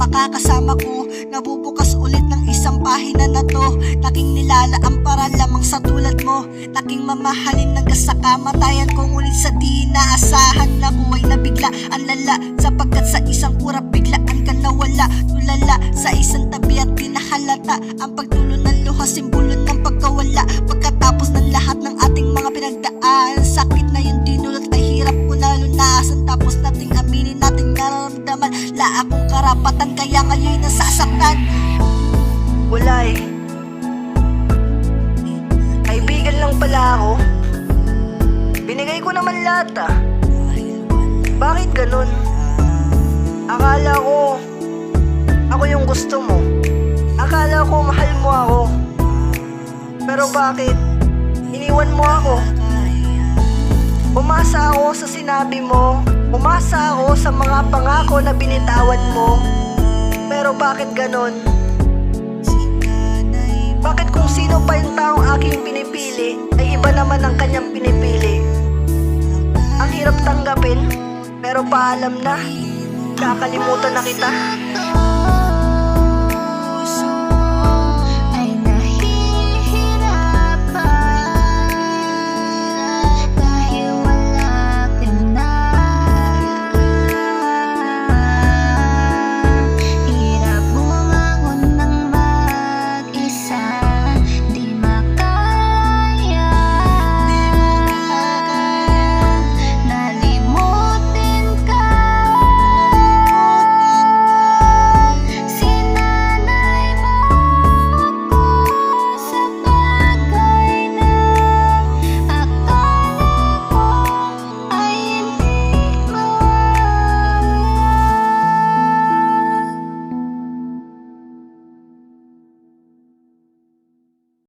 makakasama ko. Nabubukas ulit ng isang pahina na to. Taking nilalaan para lamang sa tulad mo. Taking mamahalin hanggang sa kamatayan ko. Ngunit sa di inaasahan na buhay na bigla ang lala. Sapagkat sa isang kurap biglaan ka nawala. Tulala sa isang tabi at di nahalata. Ang pagtulo ng luha, simbolo ng pagkawala. Pagkatapos ng lahat ng ating mga pinagdaan, sakit na yung dinulot ay hirap ko na lunasan. Tapos nating aminin nating nararamdaman. La akong karapatan kaya ngayon nasasaktan. Wala eh. Kaibigan lang pala ako. Binigay ko naman lahat ah. Bakit ganun? Akala ko ako yung gusto mo. Akala ko mahal mo ako. Pero bakit iniwan mo ako? Umasa ako sa sinabi mo. Umasa ako sa mga pangako na binitawan mo. Pero bakit ganun? Bakit kung sino pa yung taong aking pinipili ay iba naman ang kanyang pinipili? Ang hirap tanggapin, pero paalam na, kakalimutan na kita.